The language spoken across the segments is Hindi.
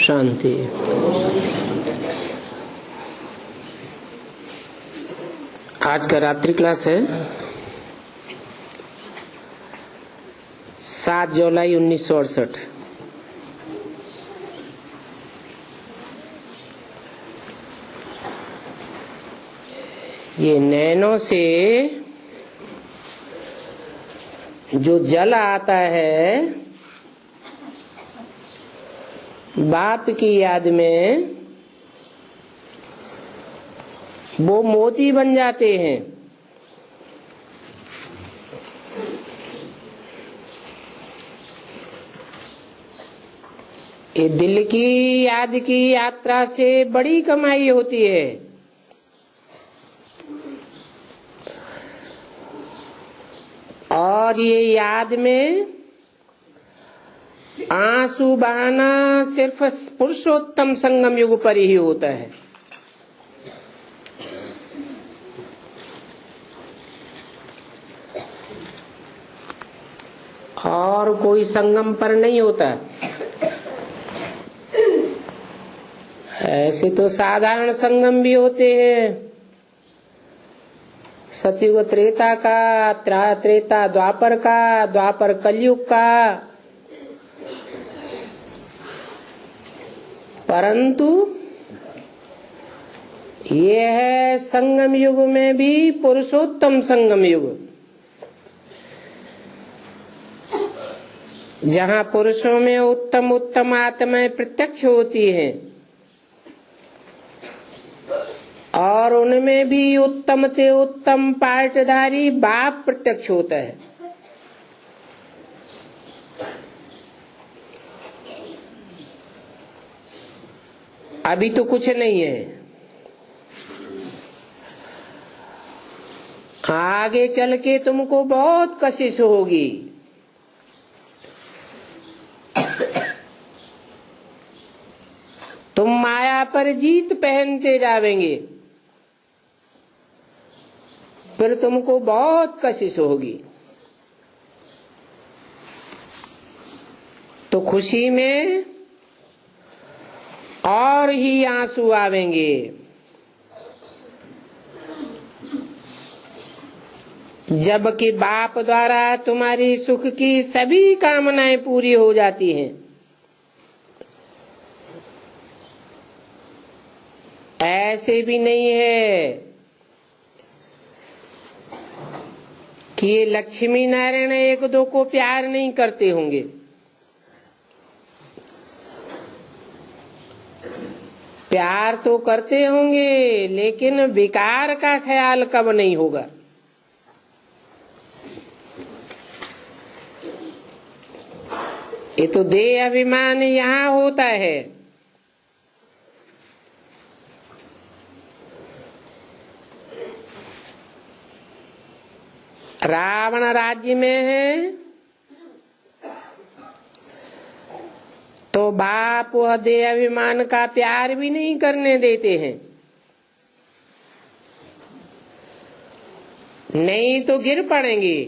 शांति। आज का रात्रि क्लास है 7 जुलाई 1968। ये नैनों से जो जल आता है बाप की याद में, वो मोती बन जाते हैं। ये दिल की याद की यात्रा से बड़ी कमाई होती है। और ये याद में आंसू बहाना सिर्फ पुरुषोत्तम संगम युग पर ही होता है। और कोई संगम पर नहीं होता। ऐसे तो साधारण संगम भी होते हैं, सतयुग त्रेता का, त्रेता द्वापर का, द्वापर कलयुग का। परंतु ये है संगम युग में भी पुरुषोत्तम संगम युग, जहाँ पुरुषों में उत्तम उत्तम आत्माएं प्रत्यक्ष होती हैं और उनमें भी उत्तम से उत्तम पाठधारी बाप प्रत्यक्ष होता है। अभी तो कुछ नहीं है, आगे चल के तुमको बहुत कशिश होगी। तुम माया पर जीत पहनते जावेंगे, फिर तुमको बहुत कशिश होगी। तो खुशी में और ही आंसू आवेंगे। जबकि बाप द्वारा तुम्हारी सुख की सभी कामनाएं पूरी हो जाती हैं। ऐसे भी नहीं है कि ये लक्ष्मी नारायण एक दो को प्यार नहीं करते होंगे। प्यार तो करते होंगे, लेकिन विकार का ख्याल कब नहीं होगा। ये तो देह अभिमान यहाँ होता है। रावण राज्य में है तो बाप वह देह अभिमान का प्यार भी नहीं करने देते हैं, नहीं तो गिर पड़ेंगे।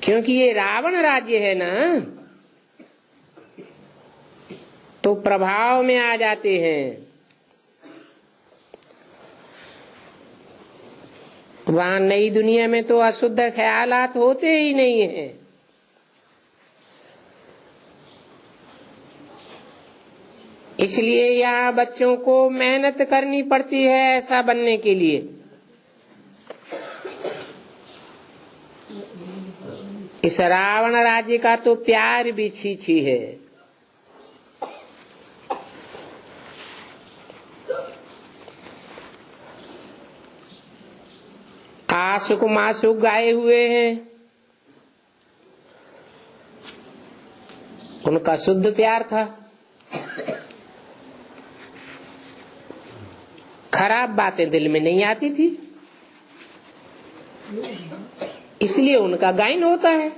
क्योंकि ये रावण राज्य है ना, तो प्रभाव में आ जाते हैं। वहां नई दुनिया में तो अशुद्ध ख्यालात होते ही नहीं हैं। इसलिए यहाँ बच्चों को मेहनत करनी पड़ती है ऐसा बनने के लिए। इस रावण राज्य का तो प्यार भी छी है। आशुक माशुक गाए हुए हैं, उनका शुद्ध प्यार था। खराब बातें दिल में नहीं आती थी, इसलिए उनका गायन होता है।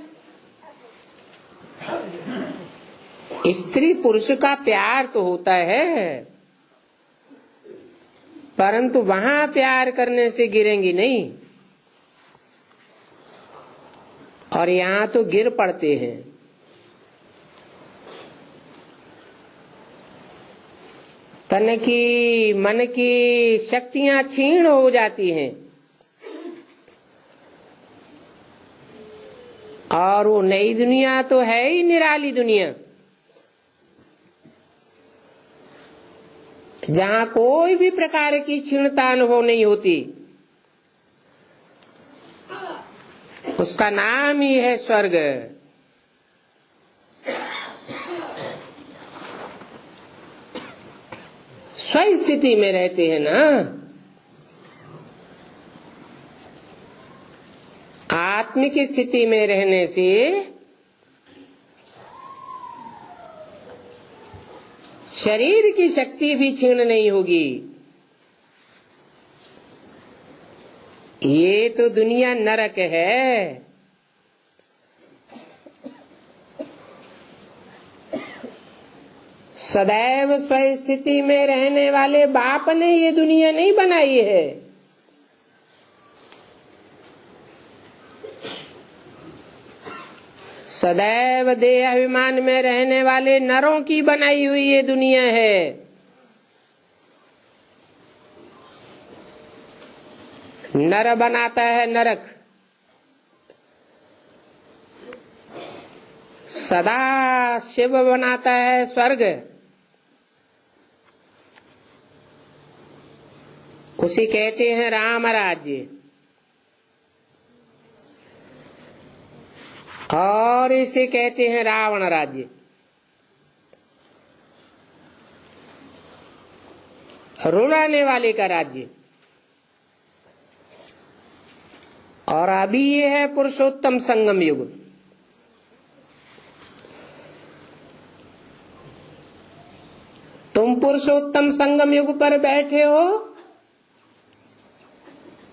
स्त्री पुरुष का प्यार तो होता है, परंतु वहां प्यार करने से गिरेंगी नहीं। और यहाँ तो गिर पड़ते हैं। तन की मन की शक्तियां क्षीण हो जाती हैं और वो नई दुनिया तो है ही निराली दुनिया, जहां कोई भी प्रकार की क्षीणता अनुभव नहीं होती। उसका नाम ही है स्वर्ग। स्वस्थिति में रहते हैं ना, आत्मिक स्थिति में रहने से शरीर की शक्ति भी क्षीण नहीं होगी। ये तो दुनिया नरक है। सदैव स्वस्थिति में रहने वाले बाप ने ये दुनिया नहीं बनाई है। सदैव देह अभिमान में रहने वाले नरों की बनाई हुई ये दुनिया है। नर बनाता है नरक, सदा शिव बनाता है स्वर्ग। उसे कहते हैं राम राज्य, और इसे कहते हैं रावण राज्य। रुलाने वाले का राज्य। और अभी ये है पुरुषोत्तम संगम युग। तुम पुरुषोत्तम संगम युग पर बैठे हो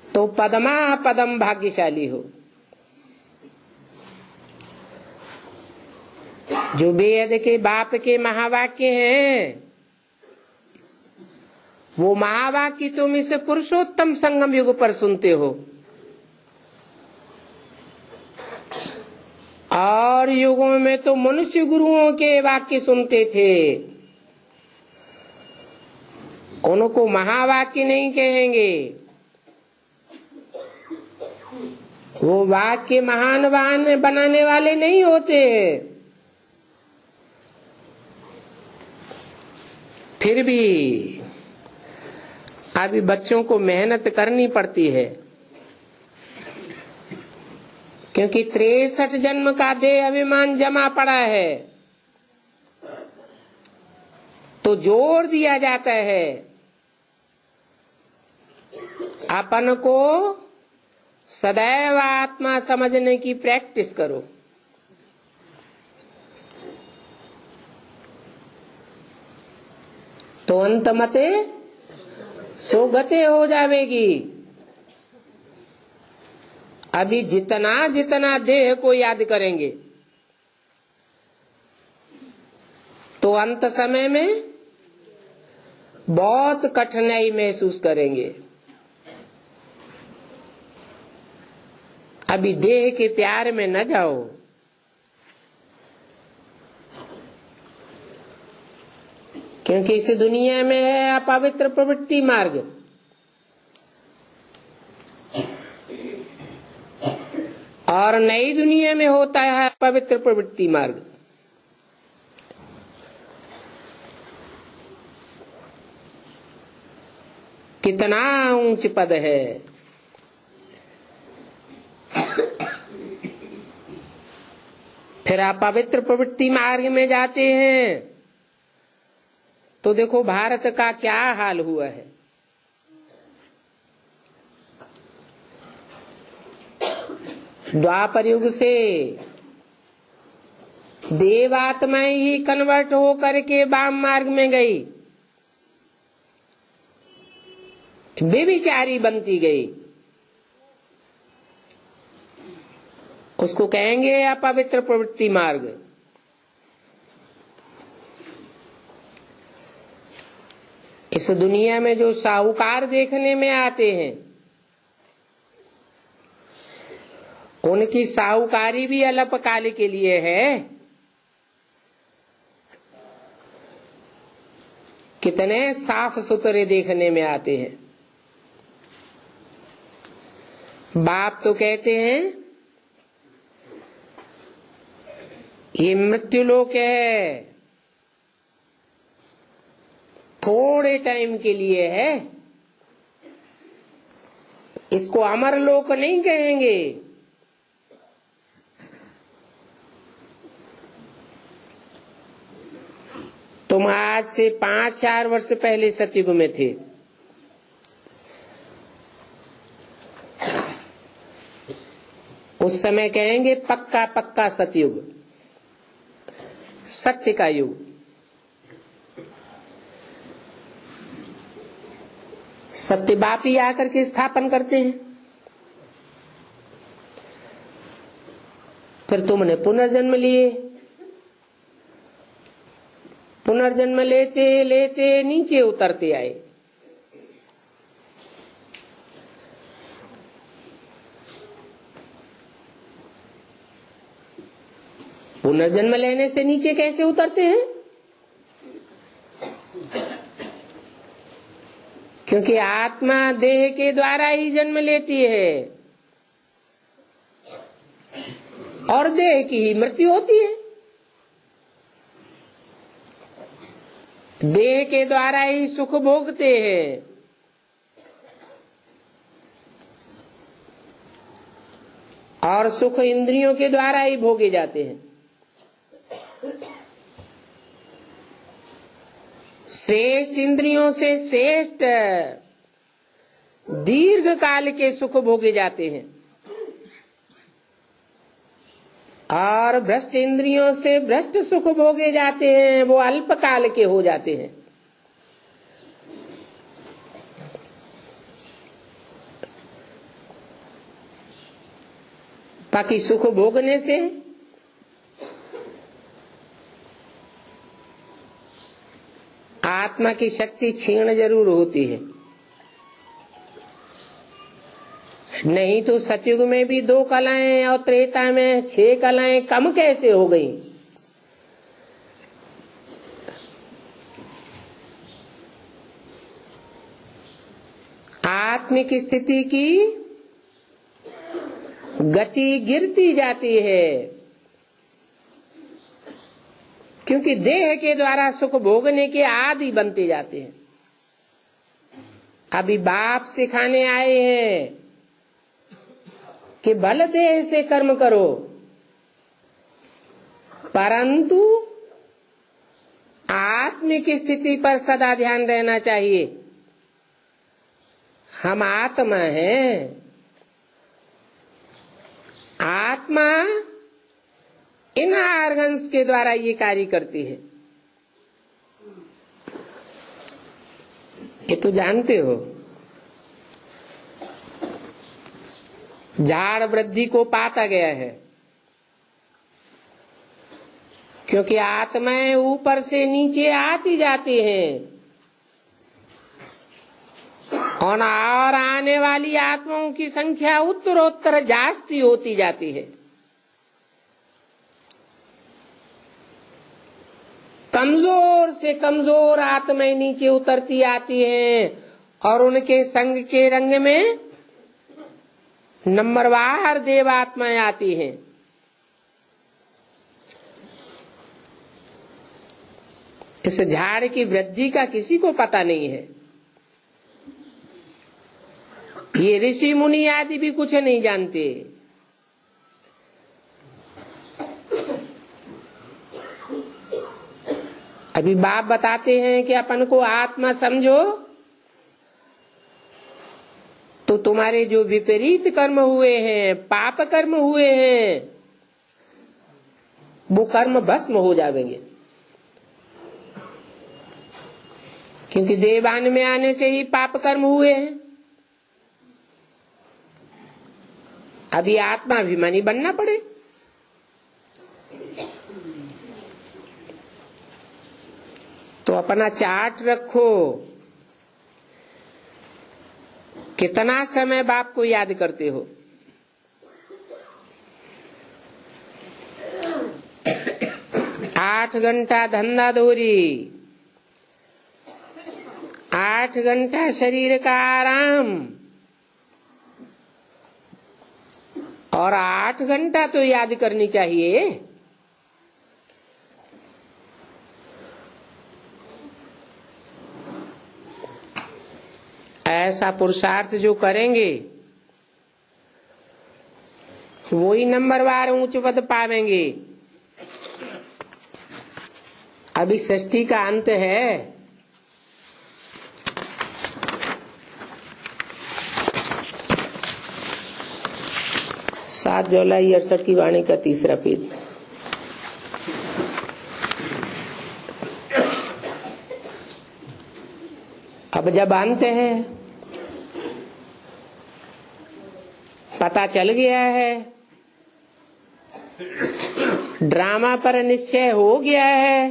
तो पदमा पदम भाग्यशाली हो। जो वेद के बाप के महावाक्य हैं, वो महावाक्य तुम इस पुरुषोत्तम संगम युग पर सुनते हो। और युगों में तो मनुष्य गुरुओं के वाक्य सुनते थे, उनको महावाक्य नहीं कहेंगे। वो वाक्य महान बनाने वाले नहीं होते। फिर भी अभी बच्चों को मेहनत करनी पड़ती है, क्योंकि 63 जन्म का देह अभिमान जमा पड़ा है। तो जोर दिया जाता है अपन को सदैव आत्मा समझने की प्रैक्टिस करो। तो अंत मते सोगते हो जावेगी। अभी जितना जितना देह को याद करेंगे तो अंत समय में बहुत कठिनाई महसूस करेंगे। अभी देह के प्यार में न जाओ। क्योंकि इस दुनिया में है अपवित्र प्रवृत्ति मार्ग, और नई दुनिया में होता है पवित्र प्रवृत्ति मार्ग। कितना ऊंच पद है। फिर आप पवित्र प्रवृत्ति मार्ग में जाते हैं तो देखो भारत का क्या हाल हुआ है। द्वापर युग से देवात्माएं ही कन्वर्ट हो करके वाम मार्ग में गई, बेविचारी बनती गई। उसको कहेंगे अपवित्र प्रवृत्ति मार्ग। इस दुनिया में जो साहूकार देखने में आते हैं, उनकी साहूकारी भी अल्पकाल के लिए है। कितने साफ सुथरे देखने में आते हैं। बाप तो कहते हैं ये मृत्युलोक है, थोड़े टाइम के लिए है, इसको अमर लोक नहीं कहेंगे। तुम आज से 5-4 वर्ष पहले सतयुग में थे, उस समय कहेंगे पक्का पक्का सतयुग, सत्य का युग। सत्य बाप ही आकर के स्थापन करते हैं। फिर तुमने पुनर्जन्म लिए, पुनर्जन्म लेते लेते नीचे उतरते आए। पुनर्जन्म लेने से नीचे कैसे उतरते हैं? क्योंकि आत्मा देह के द्वारा ही जन्म लेती है और देह की ही मृत्यु होती है। देह के द्वारा ही सुख भोगते हैं और सुख इंद्रियों के द्वारा ही भोगे जाते हैं। श्रेष्ठ इंद्रियों से श्रेष्ठ दीर्घ काल के सुख भोगे जाते हैं और भ्रष्ट इंद्रियों से भ्रष्ट सुख भोगे जाते हैं, वो अल्प काल के हो जाते हैं। बाकी सुख भोगने से आत्मा की शक्ति क्षीण जरूर होती है। नहीं तो सतयुग में भी 2 कलाएं और त्रेता में 6 कलाएं कम कैसे हो गई? आत्मिक स्थिति की गति गिरती जाती है क्योंकि देह के द्वारा सुख भोगने के आदि बनते जाते हैं। अभी बाप सिखाने आए हैं कि बल देह से कर्म करो, परंतु आत्मिक स्थिति पर सदा ध्यान रहना चाहिए। हम आत्मा हैं, आत्मा इन ऑर्गन्स के द्वारा ये कार्य करती है। ये तो जानते हो। झाड़ वृद्धि को पाता गया है क्योंकि आत्माएं ऊपर से नीचे आती जाती हैं और आने वाली आत्माओं की संख्या उत्तरोत्तर जास्ती होती जाती है। कमजोर से कमजोर आत्माएं नीचे उतरती आती हैं और उनके संग के रंग में नंबरवार देवात्माएं आती हैं। इस झाड़ की वृद्धि का किसी को पता नहीं है। ये ऋषि मुनि आदि भी कुछ नहीं जानते। अभी बाप बताते हैं कि अपन को आत्मा समझो तो तुम्हारे जो विपरीत कर्म हुए हैं, पाप कर्म हुए हैं, वो कर्म भस्म हो जाएंगे क्योंकि देवान में आने से ही पाप कर्म हुए हैं। अभी आत्मा अभिमानी बनना पड़े। तो अपना चार्ट रखो, कितना समय बाप को याद करते हो। 8 घंटा धंधा धोरी, 8 घंटा शरीर का आराम और 8 घंटा तो याद करनी चाहिए। ऐसा पुरुषार्थ जो करेंगे वही नंबरवार ऊंच पद पावेंगे। अभी सृष्टि का अंत है। सात जुलाई 68 की वाणी का 3रा पेज। अब जब अंत है, पता चल गया है, ड्रामा पर निश्चय हो गया है,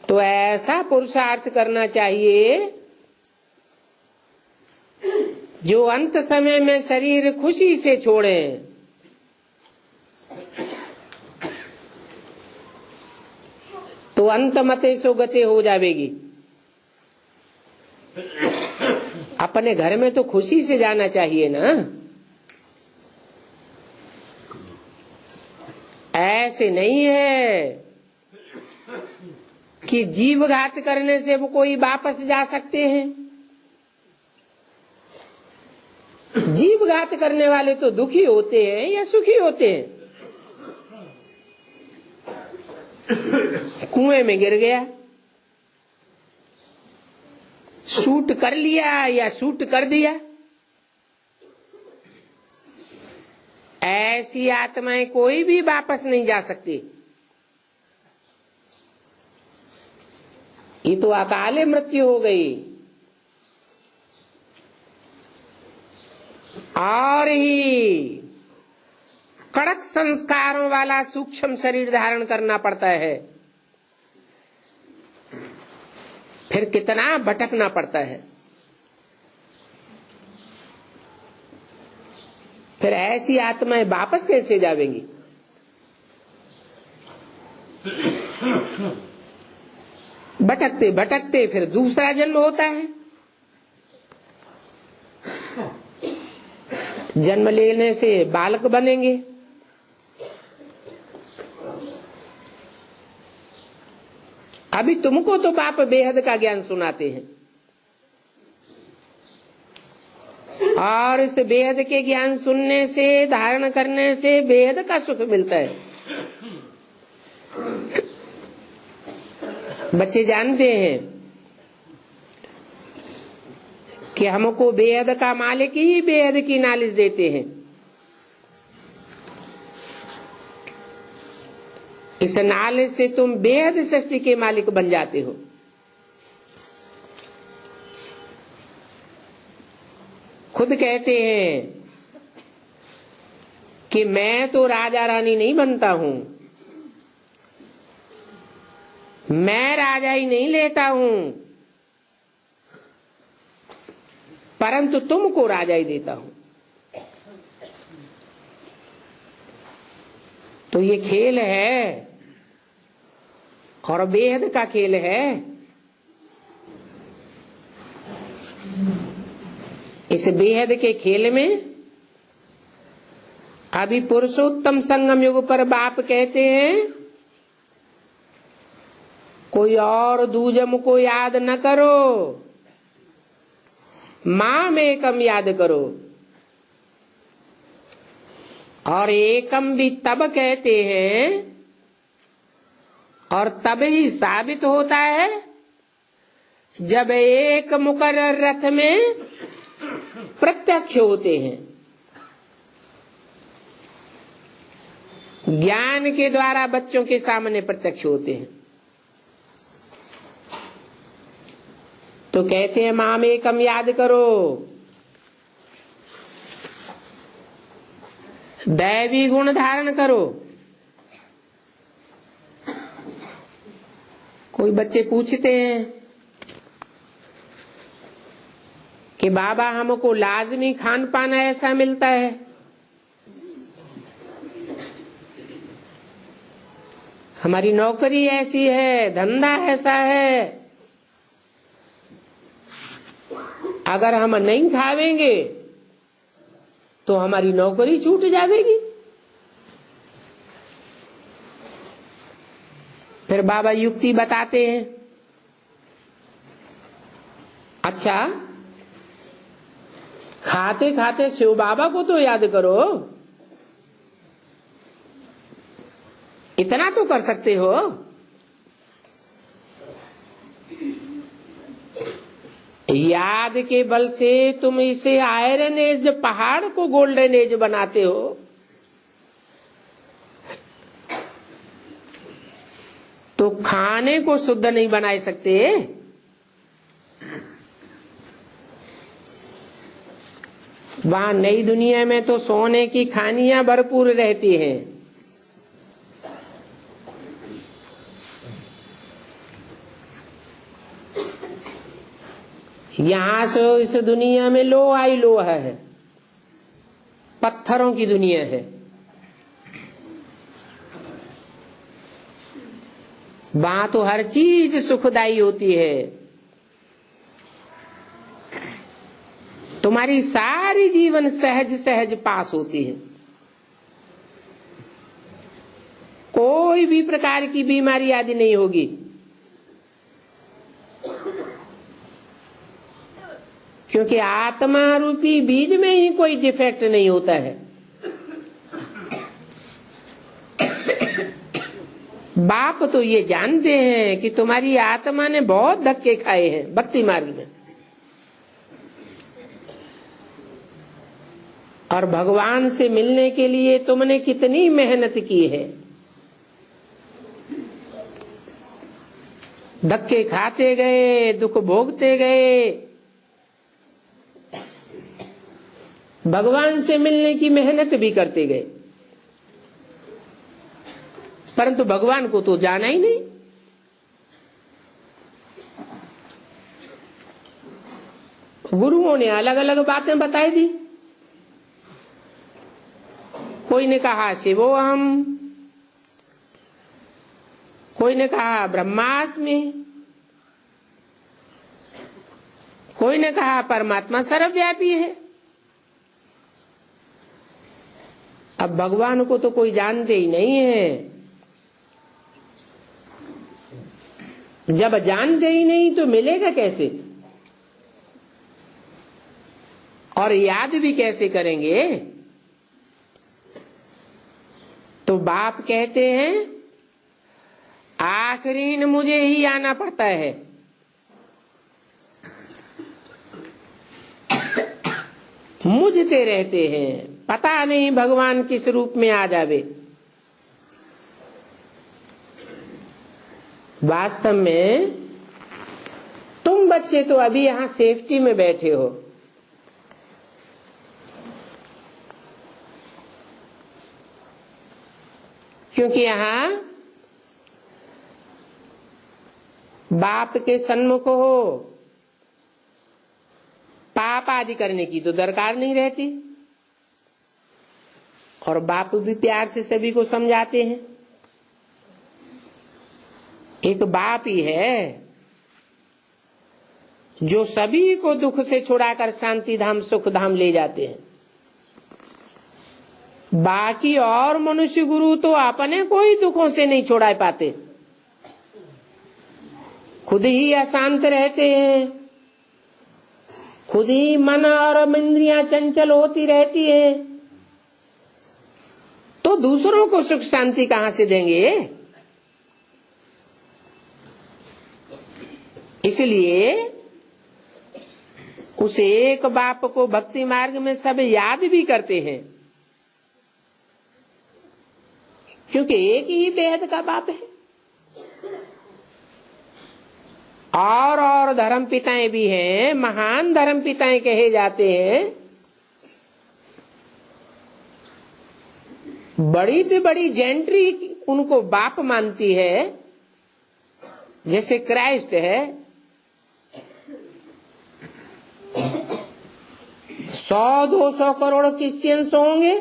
तो ऐसा पुरुषार्थ करना चाहिए जो अंत समय में शरीर खुशी से छोड़े। तो अंत मते सो गते हो जाएगी। अपने घर में तो खुशी से जाना चाहिए ना। ऐसे नहीं है कि जीव घात करने से वो कोई वापस जा सकते हैं। जीव घात करने वाले तो दुखी होते हैं या सुखी होते हैं। कुएं में गिर गया, शूट कर लिया या शूट कर दिया, ऐसी आत्माएं कोई भी वापस नहीं जा सकती। ये तो अकाले मृत्यु हो गई। और ही कड़क संस्कारों वाला सूक्ष्म शरीर धारण करना पड़ता है। फिर कितना भटकना पड़ता है। फिर ऐसी आत्माएं वापस कैसे जावेंगी। भटकते भटकते फिर दूसरा जन्म होता है। जन्म लेने से बालक बनेंगे, अभी तुमको तो बाप बेहद का ज्ञान सुनाते हैं और इस बेहद के ज्ञान सुनने से, धारण करने से बेहद का सुख मिलता है। बच्चे जानते हैं कि हमको बेहद का मालिक ही बेहद की नॉलेज देते हैं। इस नॉलेज से तुम बेहद सृष्टि के मालिक बन जाते हो। खुद कहते हैं कि मैं तो राजा रानी नहीं बनता हूं, मैं राजा ही नहीं लेता हूं, परंतु तुमको राजा ही देता हूं। तो ये खेल है और बेहद का खेल है। इस बेहद के खेल में अभी पुरुषोत्तम संगम युग पर बाप कहते हैं कोई और दूजम को याद न करो, माम एकम याद करो। और एकम भी तब कहते हैं और तब ही साबित होता है जब एक मुकर्रर रथ में प्रत्यक्ष होते हैं। ज्ञान के द्वारा बच्चों के सामने प्रत्यक्ष होते हैं। तो कहते हैं माम एकम याद करो, दैवी गुण धारण करो। कोई बच्चे पूछते हैं कि बाबा हमको लाजमी खान पान ऐसा मिलता है, हमारी नौकरी ऐसी है, धंधा ऐसा है, अगर हम नहीं खावेंगे तो हमारी नौकरी छूट जाएगी। फिर बाबा युक्ति बताते हैं, अच्छा खाते खाते शिव बाबा को तो याद करो, इतना तो कर सकते हो। याद के बल से तुम इसे आयरन एज पहाड़ को गोल्डन एज बनाते हो। तो खाने को शुद्ध नहीं बना सकते। वहां नई दुनिया में तो सोने की खानियां भरपूर रहती हैं। यहां से इस दुनिया में लो आई लो है, पत्थरों की दुनिया है। वहां तो हर चीज सुखदायी होती है। तुम्हारी सारी जीवन सहज सहज पास होती है। कोई भी प्रकार की बीमारी आदि नहीं होगी। क्योंकि आत्मा रूपी बीज में ही कोई डिफेक्ट नहीं होता है। बाप तो ये जानते हैं कि तुम्हारी आत्मा ने बहुत धक्के खाए हैं भक्ति मार्ग में, और भगवान से मिलने के लिए तुमने कितनी मेहनत की है। धक्के खाते गए, दुख भोगते गए, भगवान से मिलने की मेहनत भी करते गए, परंतु भगवान को तो जाना ही नहीं। गुरुओं ने अलग अलग बातें बताई दी। कोई ने कहा शिवोहम, कोई ने कहा ब्रह्मास्मि, कोई ने कहा परमात्मा सर्वव्यापी है। अब भगवान को तो कोई जानते ही नहीं है। जब जानते ही नहीं तो मिलेगा कैसे, और याद भी कैसे करेंगे। तो बाप कहते हैं आखिरी में मुझे ही आना पड़ता है। मुझते रहते हैं, पता नहीं भगवान किस रूप में आ जावे। वास्तव में तुम बच्चे तो अभी यहां सेफ्टी में बैठे हो। क्योंकि यहां बाप के सन्मुख हो, पाप आदि करने की तो दरकार नहीं रहती, और बाप भी प्यार से सभी को समझाते हैं। एक बाप ही है जो सभी को दुख से छुड़ाकर शांति धाम सुख धाम ले जाते हैं। बाकी और मनुष्य गुरु तो अपने कोई दुखों से नहीं छुड़ा पाते, खुद ही अशांत रहते हैं, खुद ही मन और इंद्रियां चंचल होती रहती है, तो दूसरों को सुख शांति कहां से देंगे। इसलिए उस एक बाप को भक्ति मार्ग में सब याद भी करते हैं, क्योंकि एक ही बेहद का बाप है। और धर्म पिताएं भी हैं, महान धर्म पिताएं कहे जाते हैं। बड़ी से बड़ी जेंट्री उनको बाप मानती है, जैसे क्राइस्ट है। 100-200 करोड़ क्रिश्चियंस होंगे।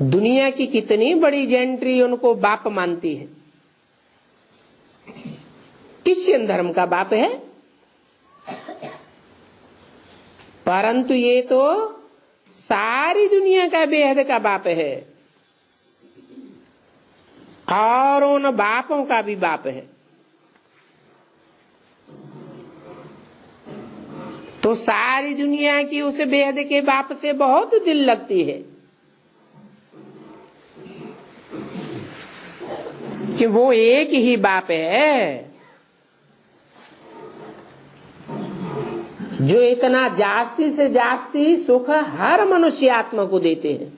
दुनिया की कितनी बड़ी जेंट्री उनको बाप मानती है। क्रिश्चियन धर्म का बाप है। परंतु ये तो सारी दुनिया का बेहद का बाप है और उन बापों का भी बाप है। तो सारी दुनिया की उस बेहद के बाप से बहुत दिल लगती है कि वो एक ही बाप है जो इतना जास्ती से जास्ती सुख हर मनुष्य आत्मा को देते हैं।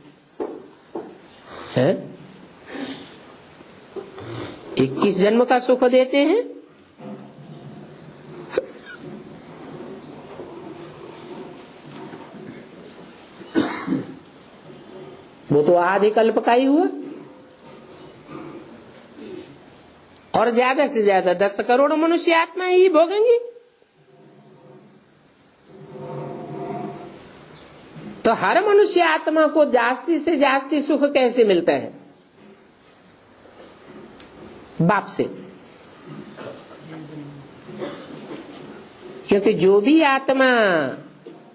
21 जन्म का सुख देते हैं। वो तो आधे कल्प का ही हुआ और ज्यादा से ज्यादा 10 करोड़ मनुष्य आत्मा ही भोगेंगी। तो हर मनुष्य आत्मा को जास्ती से जास्ती सुख कैसे मिलता है? बाप से। क्योंकि जो भी आत्मा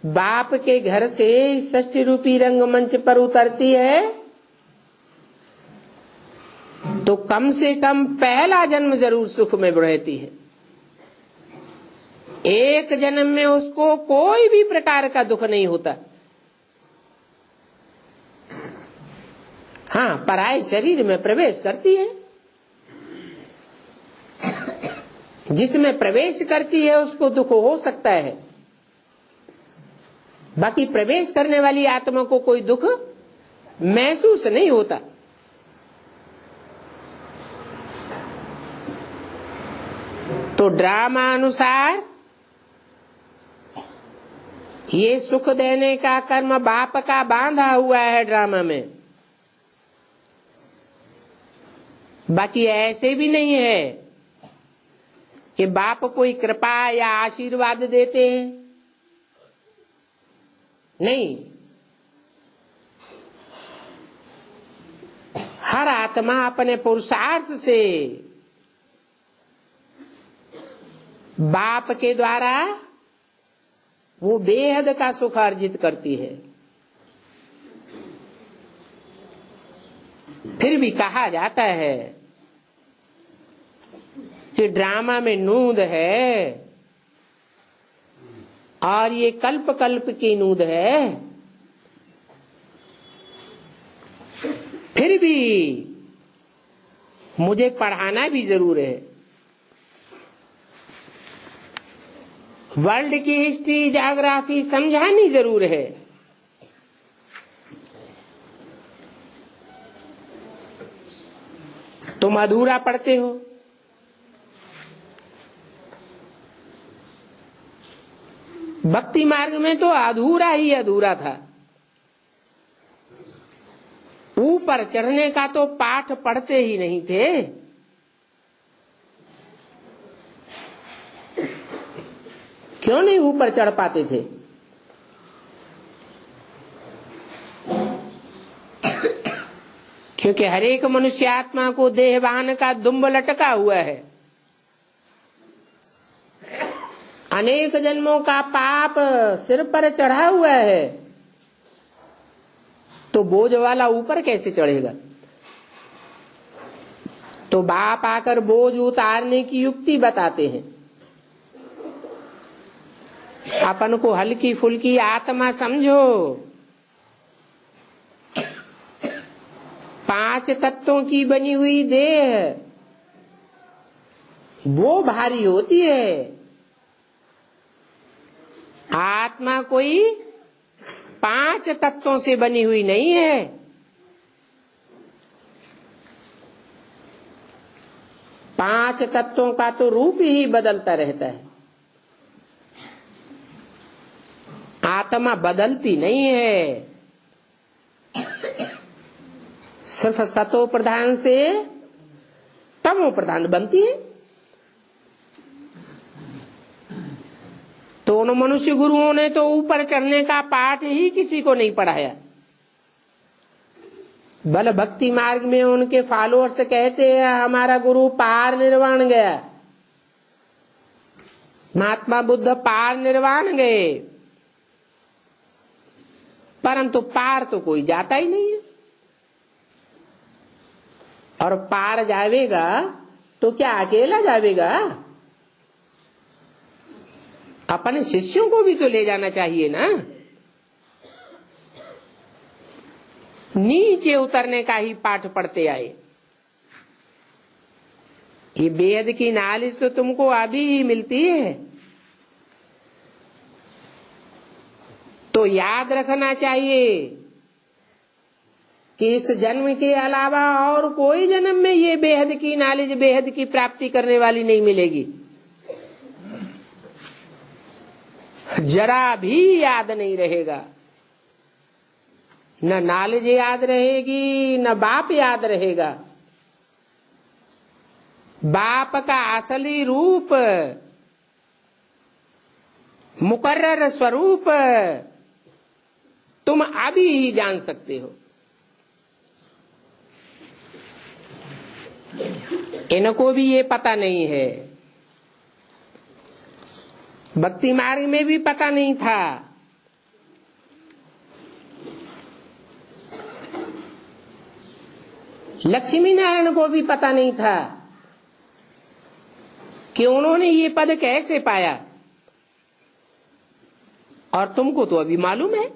बाप के घर से षष्ठी रूपी रंगमंच पर उतरती है तो कम से कम पहला जन्म जरूर सुख में रहती है। एक जन्म में उसको कोई भी प्रकार का दुख नहीं होता। हाँ, पराये शरीर में प्रवेश करती है, जिसमें प्रवेश करती है उसको दुख हो सकता है, बाकी प्रवेश करने वाली आत्मा को कोई दुख महसूस नहीं होता। तो ड्रामा अनुसार ये सुख देने का कर्म बाप का बांधा हुआ है ड्रामा में। बाकी ऐसे भी नहीं है कि बाप कोई कृपा या आशीर्वाद देते हैं, नहीं। हर आत्मा अपने पुरुषार्थ से बाप के द्वारा वो बेहद का सुख अर्जित करती है। फिर भी कहा जाता है कि ड्रामा में नूंद है और ये कल्प कल्प की नूंद है। फिर भी मुझे पढ़ाना भी जरूर है। वर्ल्ड की हिस्ट्री ज्योग्राफी समझानी जरूर है। तुम अधूरा पढ़ते हो। भक्ति मार्ग में तो अधूरा ही अधूरा था। ऊपर चढ़ने का तो पाठ पढ़ते ही नहीं थे। क्यों नहीं ऊपर चढ़ पाते थे? क्योंकि हर एक मनुष्य आत्मा को देहवान का दुम्ब लटका हुआ है। अनेक जन्मों का पाप सिर पर चढ़ा हुआ है, तो बोझ वाला ऊपर कैसे चढ़ेगा? तो बाप आकर बोझ उतारने की युक्ति बताते हैं। अपन को हल्की फुल्की आत्मा समझो। 5 तत्वों की बनी हुई देह वो भारी होती है। आत्मा कोई 5 तत्वों से बनी हुई नहीं है। पांच तत्वों का तो रूप ही बदलता रहता है। आत्मा बदलती नहीं है, सिर्फ सतो प्रधान से तमो प्रधान बनती है। तो उन मनुष्य गुरुओं ने तो ऊपर चढ़ने का पाठ ही किसी को नहीं पढ़ाया। बल भक्ति मार्ग में उनके फॉलोअर्स कहते हैं हमारा गुरु पार निर्वाण गया, महात्मा बुद्ध पार निर्वाण गए। परंतु पार तो कोई जाता ही नहीं है। और पार जावेगा तो क्या अकेला जावेगा? अपने शिष्यों को भी तो ले जाना चाहिए ना। नीचे उतरने का ही पाठ पढ़ते आए। ये वेद की नॉलेज तो तुमको अभी ही मिलती है, तो याद रखना चाहिए कि इस जन्म के अलावा और कोई जन्म में ये बेहद की नॉलेज, बेहद की प्राप्ति करने वाली नहीं मिलेगी। जरा भी याद नहीं रहेगा, न नॉलेज याद रहेगी, न बाप याद रहेगा। बाप का असली रूप, मुकर्रर स्वरूप तुम अभी ही जान सकते हो। इनको भी ये पता नहीं है, भक्ति मार्ग में भी पता नहीं था। लक्ष्मी नारायण को भी पता नहीं था कि उन्होंने ये पद कैसे पाया, और तुमको तो अभी मालूम है।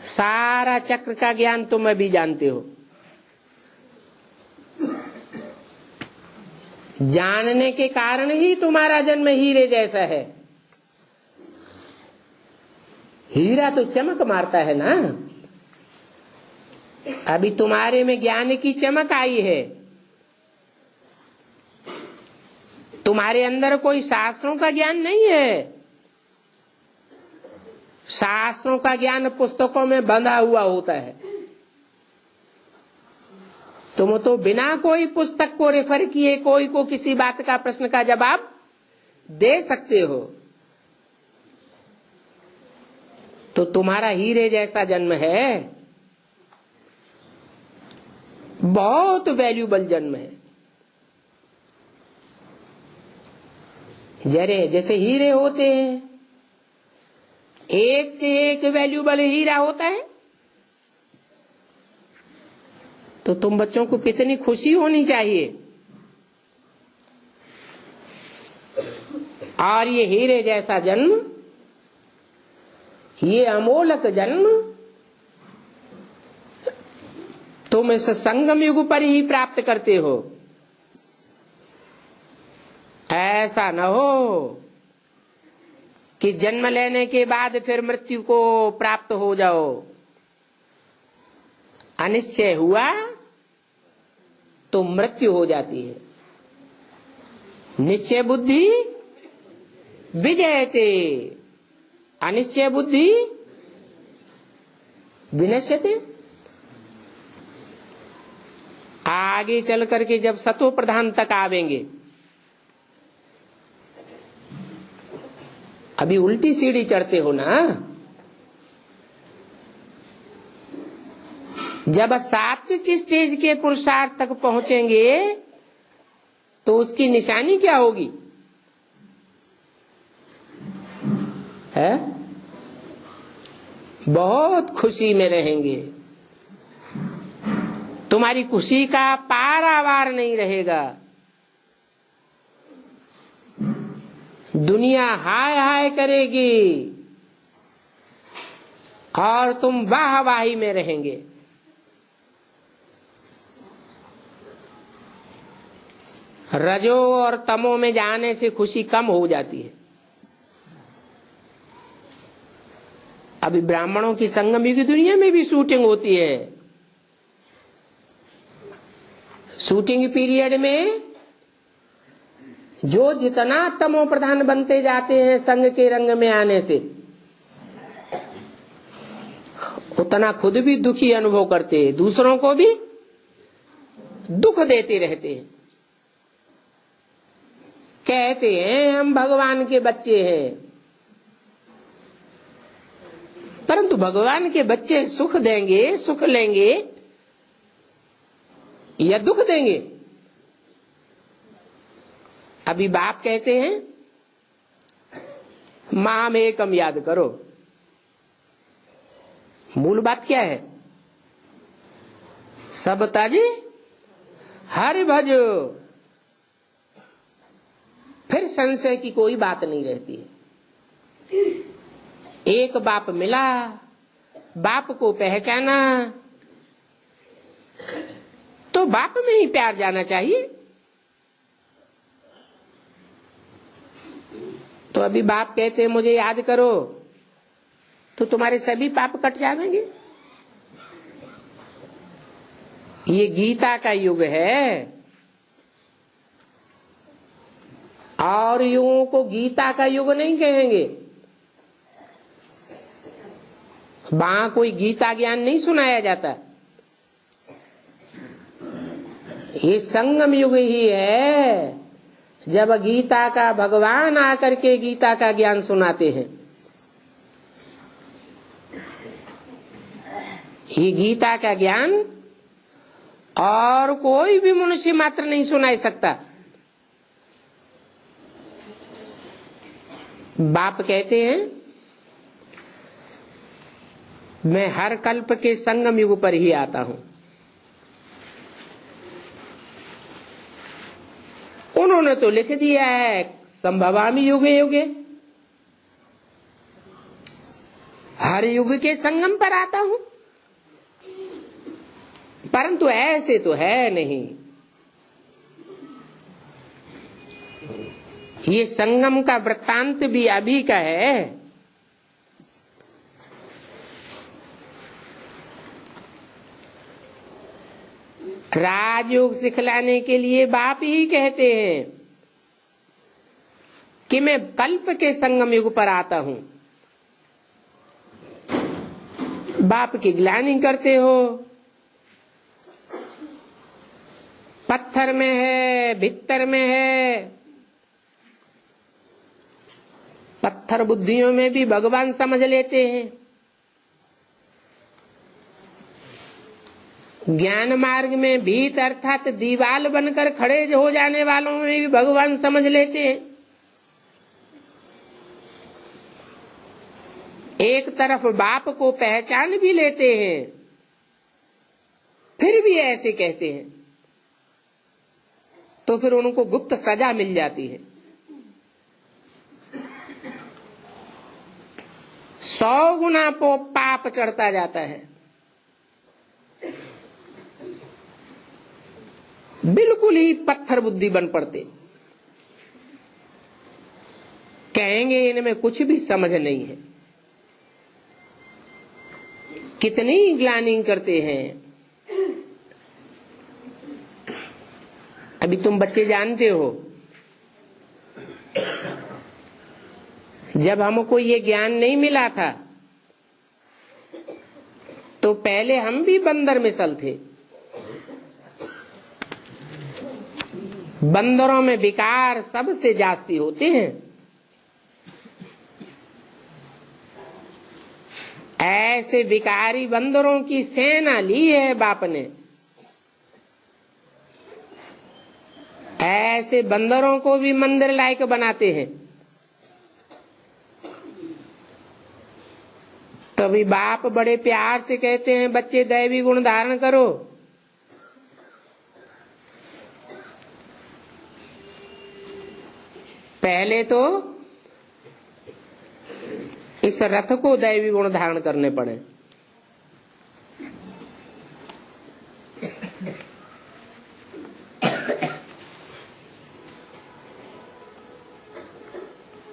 सारा चक्र का ज्ञान तुम अभी जानते हो। जानने के कारण ही तुम्हारा जन्म हीरे जैसा है। हीरा तो चमक मारता है ना। अभी तुम्हारे में ज्ञान की चमक आई है। तुम्हारे अंदर कोई शास्त्रों का ज्ञान नहीं है। शास्त्रों का ज्ञान पुस्तकों में बंधा हुआ होता है। तुम तो बिना कोई पुस्तक को रेफर किए कोई को किसी बात का प्रश्न का जवाब दे सकते हो। तो तुम्हारा हीरे जैसा जन्म है, बहुत वैल्यूबल जन्म है। जैसे हीरे होते हैं, एक से एक वैल्यूबल हीरा होता है, तो तुम बच्चों को कितनी खुशी होनी चाहिए। और ये हीरे जैसा जन्म, ये अमोलक जन्म तुम इस संगम युग पर ही प्राप्त करते हो। ऐसा न हो कि जन्म लेने के बाद फिर मृत्यु को प्राप्त हो जाओ। अनिश्चय हुआ तो मृत्यु हो जाती है। निश्चय बुद्धि विजयते, अनिश्चय बुद्धि विनश्यते। आगे चल करके जब सतो प्रधान तक आवेंगे, अभी उल्टी सीढ़ी चढ़ते हो ना। जब सात्विक स्टेज के पुरुषार्थ तक पहुंचेंगे तो उसकी निशानी क्या होगी? है बहुत खुशी में रहेंगे। तुम्हारी खुशी का पारावार नहीं रहेगा। दुनिया हाय हाय करेगी और तुम वाहवाही में रहेंगे। रजो और तमो में जाने से खुशी कम हो जाती है। अभी ब्राह्मणों की संगम युग दुनिया में भी शूटिंग होती है। शूटिंग पीरियड में जो जितना तमो प्रधान बनते जाते हैं संग के रंग में आने से, उतना खुद भी दुखी अनुभव करते हैं, दूसरों को भी दुख देते रहते हैं। कहते हैं हम भगवान के बच्चे हैं, परंतु भगवान के बच्चे सुख देंगे, सुख लेंगे या दुख देंगे? अभी बाप कहते हैं माम एकम याद करो। मूल बात क्या है? सब ताजी हरि भजो। फिर संशय की कोई बात नहीं रहती है। एक बाप मिला, बाप को पहचाना, तो बाप में ही प्यार जाना चाहिए। तो अभी बाप कहते हैं मुझे याद करो, तो तुम्हारे सभी पाप कट जाएंगे। ये गीता का युग है, और युगों को गीता का युग नहीं कहेंगे। वहां कोई गीता ज्ञान नहीं सुनाया जाता। ये संगम युग ही है, जब गीता का भगवान आकर के गीता का ज्ञान सुनाते हैं। ये गीता का ज्ञान और कोई भी मनुष्य मात्र नहीं सुना सकता। बाप कहते हैं मैं हर कल्प के संगम युग पर ही आता हूं। उन्होंने तो लिख दिया है संभवामि युगे युगे, हर युग के संगम पर आता हूं, परंतु ऐसे तो है नहीं। ये संगम का वृत्तांत भी अभी का है। राजयोग सिखलाने के लिए बाप ही कहते हैं कि मैं कल्प के संगम युग पर आता हूं। बाप की ग्लानि करते हो, पत्थर में है, भित्तर में है। पत्थर बुद्धियों में भी भगवान समझ लेते हैं, ज्ञान मार्ग में भीत अर्थात दीवाल बनकर खड़े हो जाने वालों में भी भगवान समझ लेते हैं। एक तरफ बाप को पहचान भी लेते हैं, फिर भी ऐसे कहते हैं, तो फिर उनको गुप्त सजा मिल जाती है। 100 गुना पाप चढ़ता जाता है। बिल्कुल ही पत्थर बुद्धि बन पड़ते, कहेंगे इनमें कुछ भी समझ नहीं है। कितनी ग्लानि करते हैं। अभी तुम बच्चे जानते हो, जब हमको ये ज्ञान नहीं मिला था तो पहले हम भी बंदर मिसल थे। बंदरों में विकार सबसे जास्ती होते हैं। ऐसे विकारी बंदरों की सेना ली है बाप ने। ऐसे बंदरों को भी मंदिर लायक बनाते हैं। तभी बाप बड़े प्यार से कहते हैं बच्चे दैवी गुण धारण करो। पहले तो इस रथ को दैवी गुण धारण करने पड़े।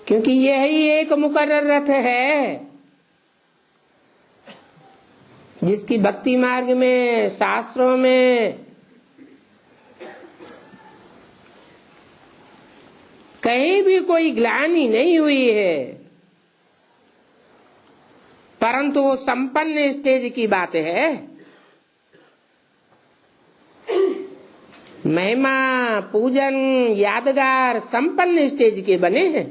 क्योंकि यही एक मुकर्रर रथ है जिसकी भक्ति मार्ग में, शास्त्रों में कहीं भी कोई ग्लानि नहीं हुई है, परंतु वो संपन्न स्टेज की बात है। महिमा, पूजन, यादगार संपन्न स्टेज के बने हैं।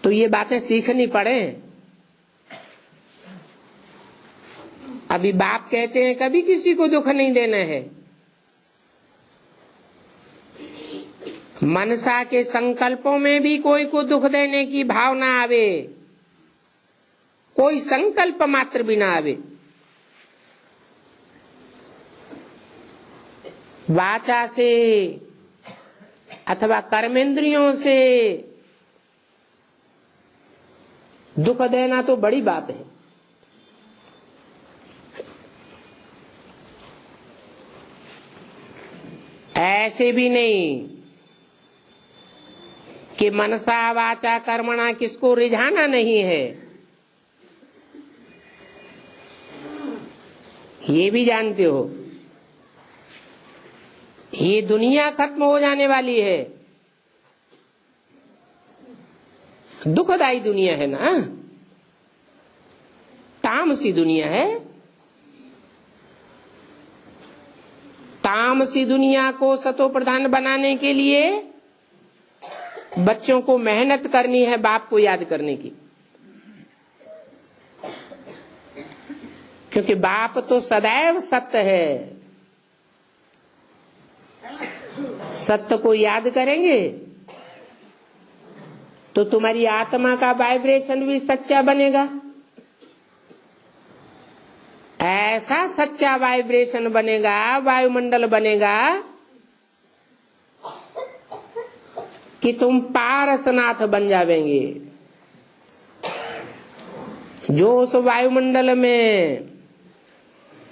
तो ये बातें सीखनी पड़े। अभी बाप कहते हैं कभी किसी को दुख नहीं देना है। मनसा के संकल्पों में भी कोई को दुख देने की भावना आवे, कोई संकल्प मात्र भी ना आवे। वाचा से अथवा कर्मेंद्रियों से दुख देना तो बड़ी बात है। ऐसे भी नहीं कि मनसा वाचा कर्मणा किसको रिझाना नहीं है, ये भी जानते हो। ये दुनिया खत्म हो जाने वाली है, दुखदायी दुनिया है ना, तामसी दुनिया है। तामसी दुनिया को सतो प्रधान बनाने के लिए बच्चों को मेहनत करनी है बाप को याद करने की, क्योंकि बाप तो सदैव सत्य है। सत्य को याद करेंगे तो तुम्हारी आत्मा का वाइब्रेशन भी सच्चा बनेगा। ऐसा सच्चा वाइब्रेशन बनेगा, वायुमंडल बनेगा कि तुम पारसनाथ बन जावेंगे। जो उस वायुमंडल में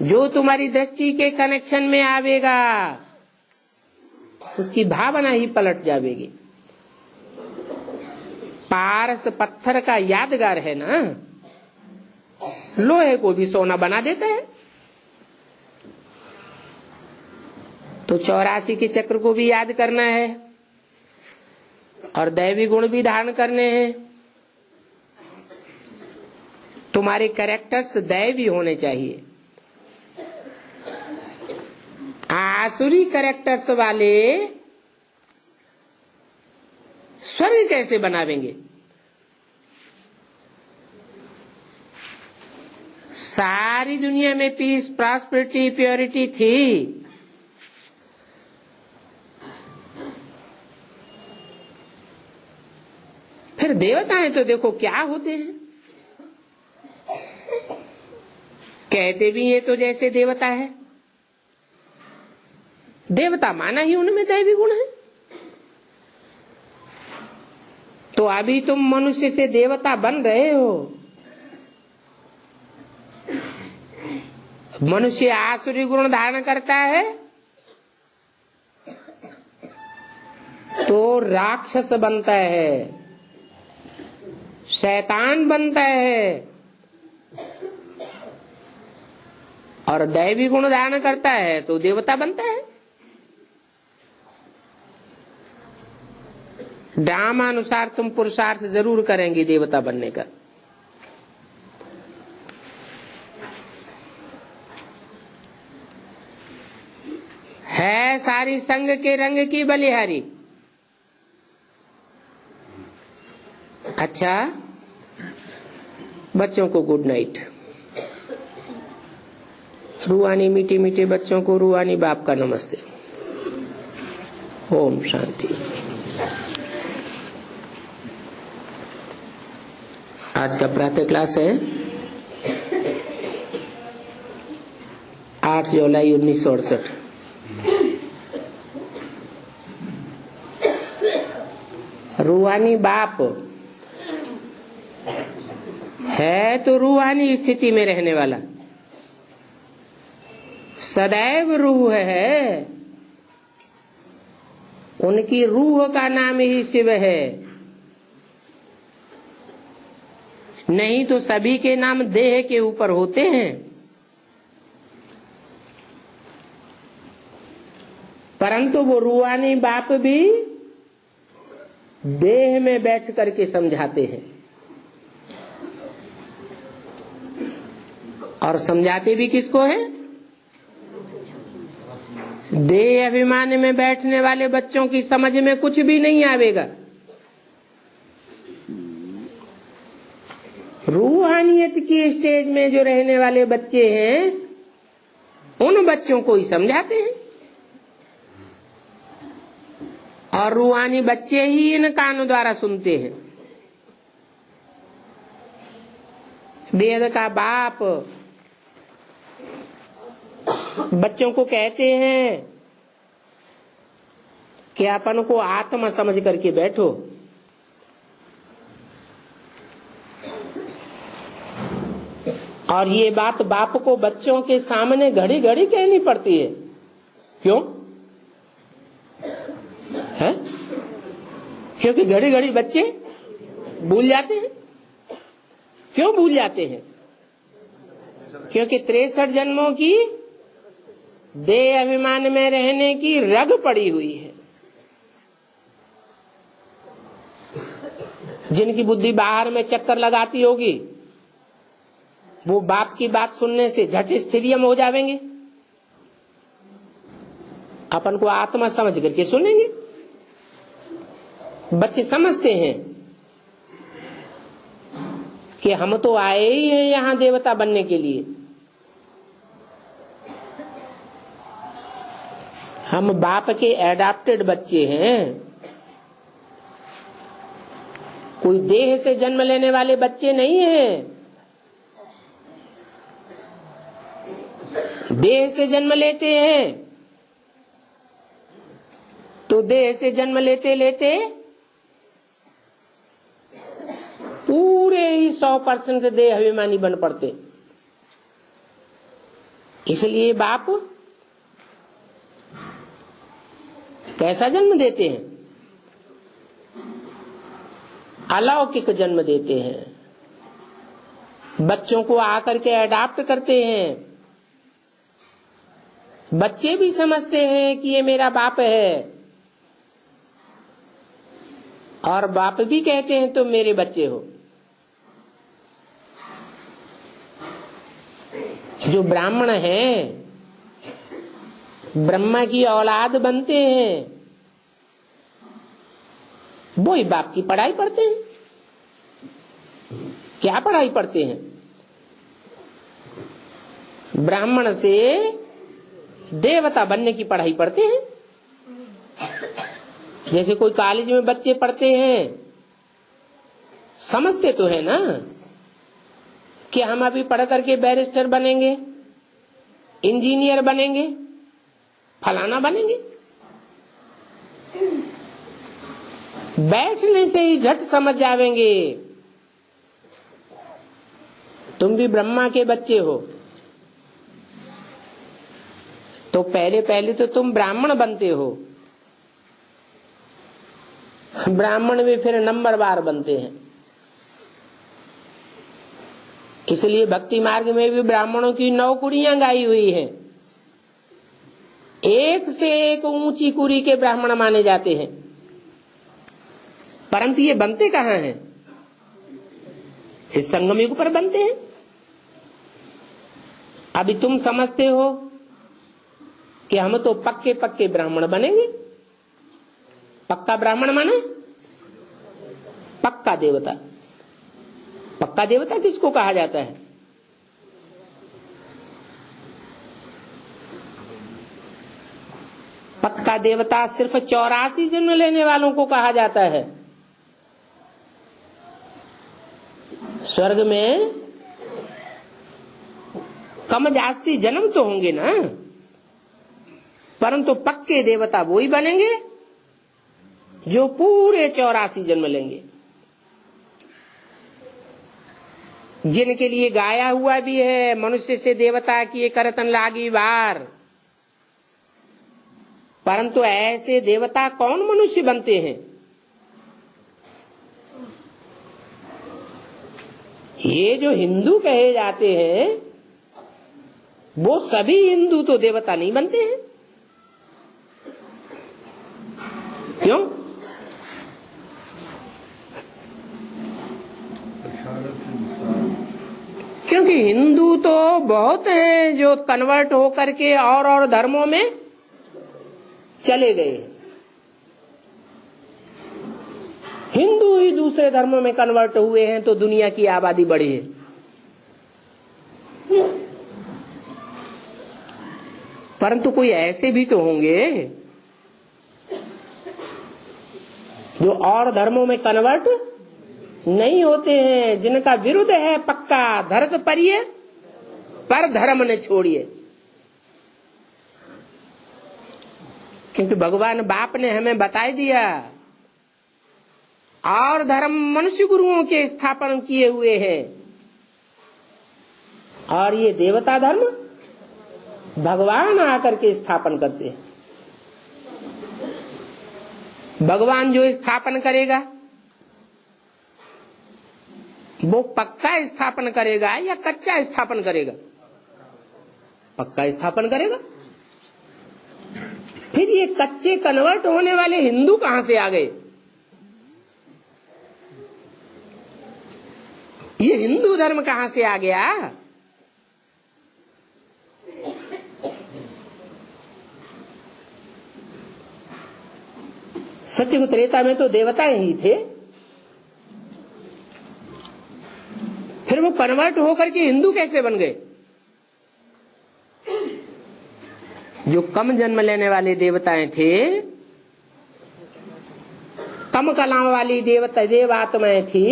जो तुम्हारी दृष्टि के कनेक्शन में आवेगा उसकी भावना ही पलट जाएगी। पारस पत्थर का यादगार है ना, लोहे को भी सोना बना देता है। तो 84 के चक्र को भी याद करना है और दैवी गुण भी धारण करने हैं। तुम्हारे कैरेक्टर्स दैवी होने चाहिए। आसुरी कैरेक्टर्स वाले स्वर्ग कैसे बनावेंगे? सारी दुनिया में पीस, प्रॉस्पेरिटी, प्योरिटी थी, फिर देवताएं तो देखो क्या होते हैं। कहते भी ये तो जैसे देवता है, देवता माना ही उनमें दैवी गुण है। तो अभी तुम मनुष्य से देवता बन रहे हो। मनुष्य आसुरी गुण धारण करता है तो राक्षस बनता है, शैतान बनता है, और दैवी गुण धारण करता है तो देवता बनता है। ड्रामानुसार तुम पुरुषार्थ जरूर करेंगे देवता बनने का। है सारी संग के रंग की बलिहारी। अच्छा, बच्चों को गुड नाइट। रूहानी मीठे मीठे बच्चों को रूहानी बाप का नमस्ते। ओम शांति। आज का प्रातः क्लास है 8 जुलाई 1968। रूहानी बाप है तो रूहानी स्थिति में रहने वाला, सदैव रूह है। उनकी रूह का नाम ही शिव है, नहीं तो सभी के नाम देह के ऊपर होते हैं। परंतु वो रूहानी बाप भी देह में बैठ करके समझाते हैं, और समझाते भी किसको है? देह अभिमान में बैठने वाले बच्चों की समझ में कुछ भी नहीं आवेगा। रूहानियत की स्टेज में जो रहने वाले बच्चे हैं उन बच्चों को ही समझाते हैं। और रूहानी बच्चे ही इन कानों द्वारा सुनते हैं। वेद का बाप बच्चों को कहते हैं कि अपन को आत्मा समझ करके बैठो। और ये बात बाप को बच्चों के सामने घड़ी घड़ी कहनी पड़ती है। क्यों है? क्योंकि घड़ी घड़ी बच्चे भूल जाते हैं। क्यों भूल जाते हैं? क्योंकि 63 जन्मों की देह अभिमान में रहने की रग पड़ी हुई है। जिनकी बुद्धि बाहर में चक्कर लगाती होगी वो बाप की बात सुनने से झट स्थिरियम हो जाएंगे। अपन को आत्मा समझ करके सुनेंगे। बच्चे समझते हैं कि हम तो आए ही हैं यहाँ देवता बनने के लिए। हम बाप के एडाप्टेड बच्चे हैं, कोई देह से जन्म लेने वाले बच्चे नहीं हैं। देह से जन्म लेते हैं तो देह से जन्म लेते लेते पूरे ही 100% देह अभिमानी बन पड़ते। इसलिए बाप कैसा जन्म देते हैं? अलौकिक जन्म देते हैं। बच्चों को आकर के अडॉप्ट करते हैं। बच्चे भी समझते हैं कि ये मेरा बाप है और बाप भी कहते हैं तुम मेरे बच्चे हो। जो ब्राह्मण हैं, ब्रह्मा की औलाद बनते हैं, वो ही बाप की पढ़ाई पढ़ते हैं। क्या पढ़ाई पढ़ते हैं? ब्राह्मण से देवता बनने की पढ़ाई पढ़ते हैं। जैसे कोई कॉलेज में बच्चे पढ़ते हैं, समझते तो है ना कि हम अभी पढ़ करके बैरिस्टर बनेंगे, इंजीनियर बनेंगे, फलाना बनेंगे। बैठने से ही झट समझ जाएंगे तुम भी ब्रह्मा के बच्चे हो। तो पहले पहले तो तुम ब्राह्मण बनते हो, ब्राह्मण भी फिर नंबरवार बनते हैं। इसलिए भक्ति मार्ग में भी ब्राह्मणों की 9 कुरियां गाई हुई हैं। एक से एक ऊंची कुरी के ब्राह्मण माने जाते हैं। परंतु ये बनते कहाँ हैं? इस संगम युग पर बनते हैं। अभी तुम समझते हो कि हम तो पक्के पक्के ब्राह्मण बनेंगे। पक्का ब्राह्मण माने पक्का देवता। पक्का देवता किसको कहा जाता है? पक्का देवता सिर्फ 84 जन्म लेने वालों को कहा जाता है। स्वर्ग में कम जास्ती जन्म तो होंगे ना, परंतु पक्के देवता वो ही बनेंगे जो पूरे 84 जन्म लेंगे। जिनके लिए गाया हुआ भी है, मनुष्य से देवता किए करतन लागी वार। परंतु ऐसे देवता कौन मनुष्य बनते हैं? ये जो हिंदू कहे जाते हैं वो सभी हिंदू तो देवता नहीं बनते हैं। क्यों? क्योंकि हिंदू तो बहुत हैं जो कन्वर्ट होकर के और धर्मों में चले गए। हिंदू ही दूसरे धर्मों में कन्वर्ट हुए हैं तो दुनिया की आबादी बढ़ी है। परंतु कोई ऐसे भी तो होंगे जो और धर्मों में कन्वर्ट नहीं होते हैं, जिनका विरुद्ध है पक्का धरत परिये पर धर्म न छोड़िए। क्योंकि भगवान बाप ने हमें बता दिया, और धर्म मनुष्य गुरुओं के स्थापन किए हुए हैं, और ये देवता धर्म भगवान आकर के स्थापन करते हैं। भगवान जो स्थापन करेगा वो पक्का स्थापन करेगा या कच्चा स्थापन करेगा? पक्का स्थापन करेगा। फिर ये कच्चे कन्वर्ट होने वाले हिंदू कहां से आ गए? ये हिंदू धर्म कहां से आ गया? सत्ययुग त्रेता में तो देवताएं ही थे, फिर वो कन्वर्ट होकर के हिंदू कैसे बन गए? जो कम जन्म लेने वाले देवताएं थे, कम कलाओं वाली देवात्माएं थी,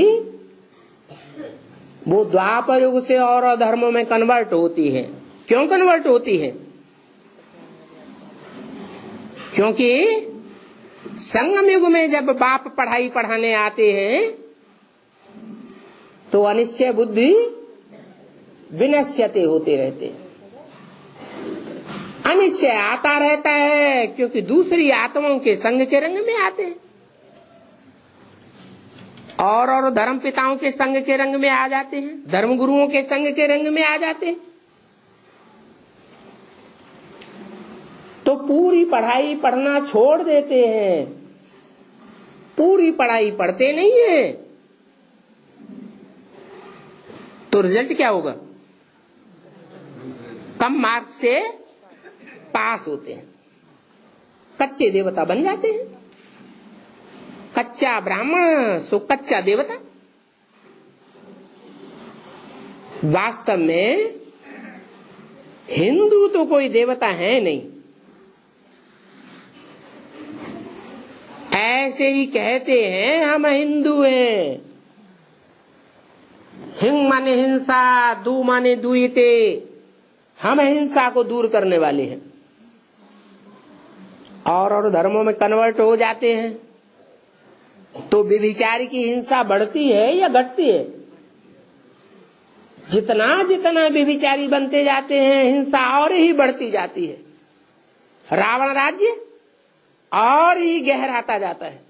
वो द्वापर युग से और धर्मों में कन्वर्ट होती है। क्यों कन्वर्ट होती है? क्योंकि संगम युग में जब बाप पढ़ाई पढ़ाने आते हैं तो अनिश्चय बुद्धि विनश्यते होते रहते हैं। अनिश्चय आता रहता है क्योंकि दूसरी आत्माओं के संग के रंग में आते हैं, और धर्म पिताओं के संग के रंग में आ जाते हैं, धर्म गुरुओं के संग के रंग में आ जाते हैं। तो पूरी पढ़ाई पढ़ना छोड़ देते हैं, पूरी पढ़ाई पढ़ते नहीं है, तो रिजल्ट क्या होगा? कम मार्क्स से पास होते हैं, कच्चे देवता बन जाते हैं। कच्चा ब्राह्मण सो कच्चा देवता। वास्तव में हिंदू तो कोई देवता है नहीं, ऐसे ही कहते हैं हम हिंदू हैं। हिंग माने हिंसा, दू माने दुईते, हम हिंसा को दूर करने वाले हैं। और धर्मों में कन्वर्ट हो जाते हैं तो व्यभिचारी की हिंसा बढ़ती है या घटती है? जितना जितना व्यभिचारी बनते जाते हैं हिंसा और ही बढ़ती जाती है। रावण राज्य और ही गहराता जाता है।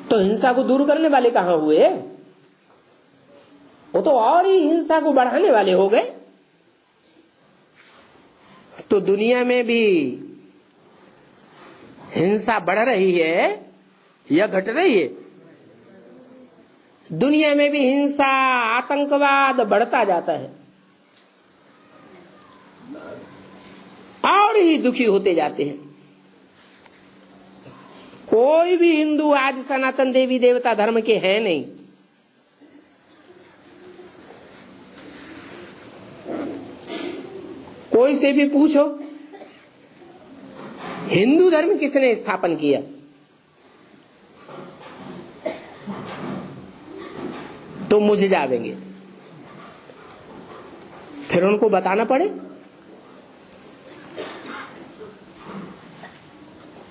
तो हिंसा को दूर करने वाले कहां हुए? वो तो और ही हिंसा को बढ़ाने वाले हो गए। तो दुनिया में भी हिंसा बढ़ रही है या घट रही है? दुनिया में भी हिंसा, आतंकवाद बढ़ता जाता है और ही दुखी होते जाते हैं। कोई भी हिंदू आज सनातन देवी देवता धर्म के हैं नहीं। कोई से भी पूछो हिंदू धर्म किसने स्थापन किया, तो मुझे जावेंगे। फिर उनको बताना पड़े।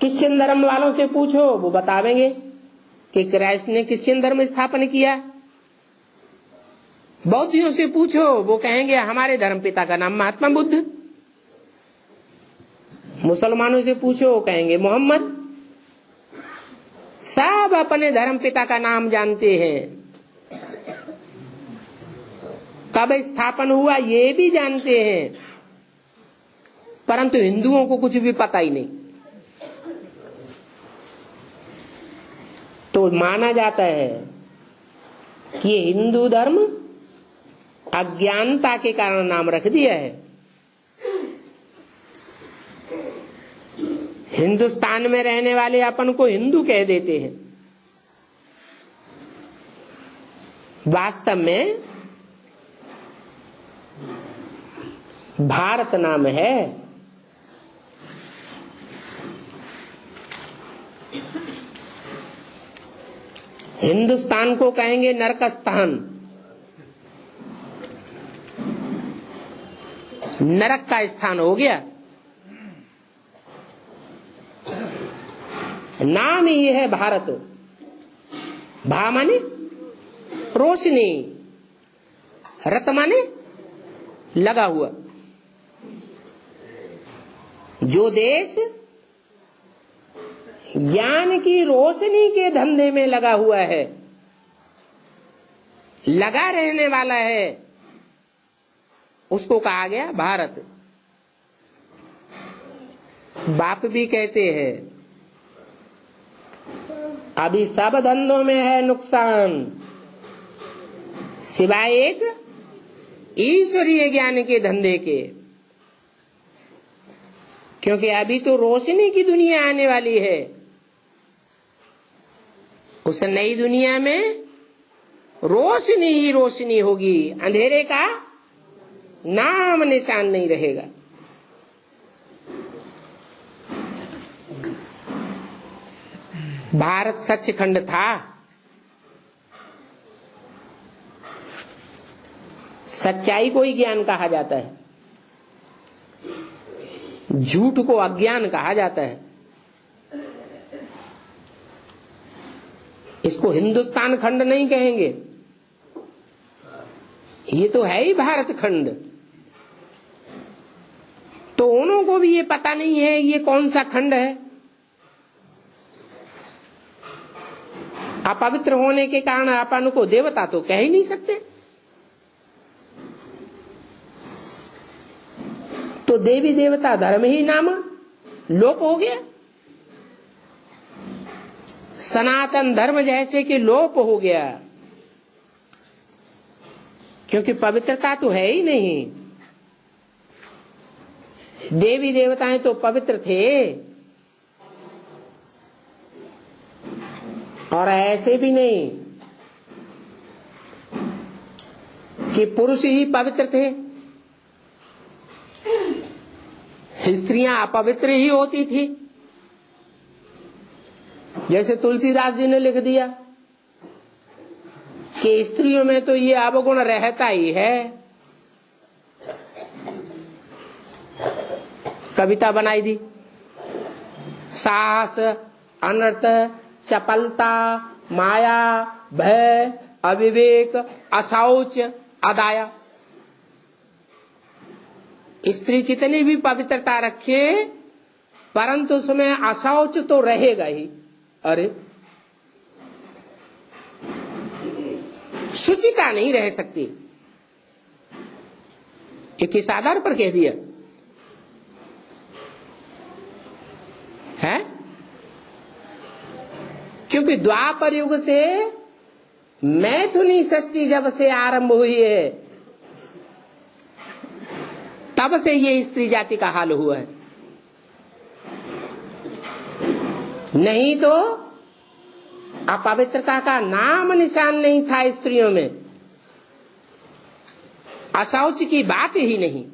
क्रिश्चियन धर्म वालों से पूछो, वो बतावेंगे कि क्राइस्ट ने क्रिश्चियन धर्म स्थापन किया। बौद्धियों से पूछो, वो कहेंगे हमारे धर्म पिता का नाम महात्मा बुद्ध। मुसलमानों से पूछो, वो कहेंगे मोहम्मद। सब अपने धर्म पिता का नाम जानते हैं, कब स्थापन हुआ ये भी जानते हैं, परंतु हिंदुओं को कुछ भी पता ही नहीं। तो माना जाता है कि ये हिंदू धर्म अज्ञानता के कारण नाम रख दिया है। हिंदुस्तान में रहने वाले अपन को हिंदू कह देते हैं, वास्तव में भारत नाम है। हिंदुस्तान को कहेंगे नरकस्तान, नरक का स्थान हो गया। नाम ही है भारत। भा माने रोशनी, रत माने लगा हुआ। जो देश ज्ञान की रोशनी के धंधे में लगा हुआ है, लगा रहने वाला है, उसको कहा गया भारत। बाप भी कहते हैं अभी सब धंधों में है नुकसान, सिवाय एक ईश्वरीय ज्ञान के धंधे के। क्योंकि अभी तो रोशनी की दुनिया आने वाली है, उस नई दुनिया में रोशनी ही रोशनी होगी, अंधेरे का नाम निशान नहीं रहेगा। भारत सचखंड था, सच्चाई को ही ज्ञान कहा जाता है, झूठ को अज्ञान कहा जाता है। इसको हिंदुस्तान खंड नहीं कहेंगे, ये तो है ही भारत खंड। तो उन्हों को भी ये पता नहीं है ये कौन सा खंड है। अपवित्र होने के कारण अपन को देवता तो कह ही नहीं सकते। तो देवी देवता धर्म ही नाम लोप हो गया, सनातन धर्म जैसे कि लोप हो गया, क्योंकि पवित्रता तो है ही नहीं। देवी देवताएं तो पवित्र थे, और ऐसे भी नहीं कि पुरुष ही पवित्र थे, स्त्रियां अपवित्र ही होती थी। जैसे तुलसीदास जी ने लिख दिया कि स्त्रियों में तो ये अवगुण रहता ही है। कविता बनाई दी, साहस, अनर्थ, चपलता, माया, भय, अविवेक, अशौच, अदाया। स्त्री कितनी भी पवित्रता रखे, परंतु उसमें अशौच तो रहेगा ही। अरे शुचिता नहीं रह सकती। ये किस आधार पर कह दिया है? क्योंकि द्वापर युग से मैथुनी षष्ठी जब से आरंभ हुई है, तब से ये स्त्री जाति का हाल हुआ है। नहीं तो अपवित्रता का नाम निशान नहीं था स्त्रियों में, अशौच की बात ही नहीं।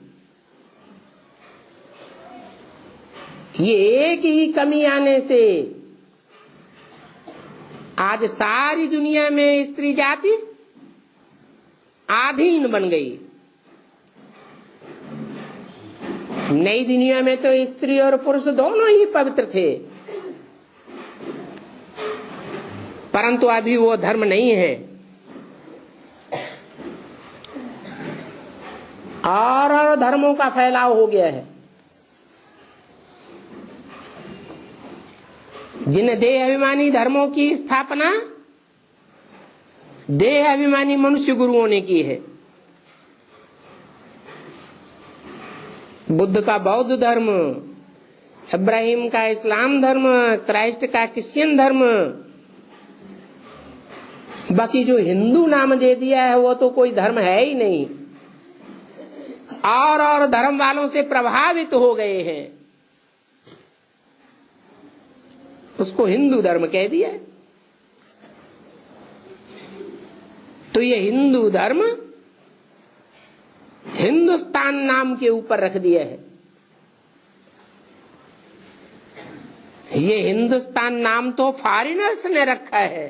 ये एक ही कमी आने से आज सारी दुनिया में स्त्री जाति आधीन बन गई। नई दुनिया में तो स्त्री और पुरुष दोनों ही पवित्र थे, परंतु अभी वो धर्म नहीं है। और धर्मों का फैलाव हो गया है। जिन देह अभिमानी धर्मों की स्थापना देह अभिमानी मनुष्य गुरुओं ने की है। बुद्ध का बौद्ध धर्म, इब्राहिम का इस्लाम धर्म, क्राइस्ट का क्रिश्चियन धर्म, बाकी जो हिंदू नाम दे दिया है वो तो कोई धर्म है ही नहीं। और धर्म वालों से प्रभावित हो गए हैं, उसको हिंदू धर्म कह दिया। तो ये हिंदू धर्म हिंदुस्तान नाम के ऊपर रख दिया है। ये हिंदुस्तान नाम तो फॉरेनर्स ने रखा है,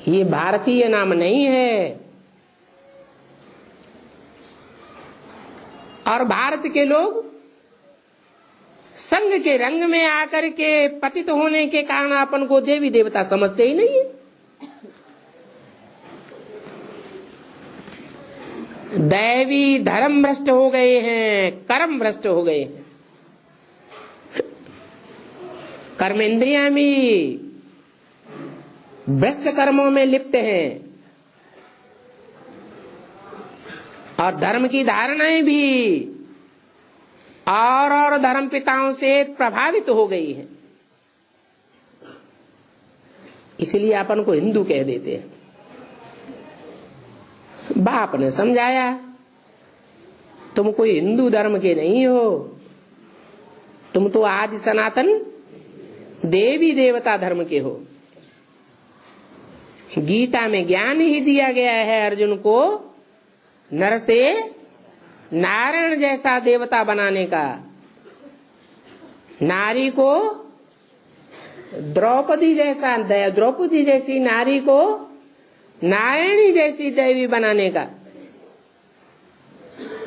ये भारतीय नाम नहीं है। और भारत के लोग संघ के रंग में आकर के पतित होने के कारण अपन को देवी देवता समझते ही नहीं है। दैवी धर्म भ्रष्ट हो गए हैं, कर्म भ्रष्ट हो गए हैं। कर्मेंद्रियां भी भ्रष्ट कर्मों में लिप्त हैं और धर्म की धारणाएं भी और धर्म पिताओं से प्रभावित हो गई है। इसलिए अपन को हिंदू कह देते हैं। बाप ने समझाया तुम कोई हिंदू धर्म के नहीं हो, तुम तो आदि सनातन देवी देवता धर्म के हो। गीता में ज्ञान ही दिया गया है अर्जुन को नर से नारायण जैसा देवता बनाने का, नारी को द्रौपदी जैसी नारी को नारायणी जैसी देवी बनाने का।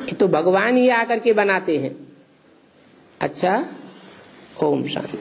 ये तो भगवान ही आकर के बनाते हैं। अच्छा, ओम शांति।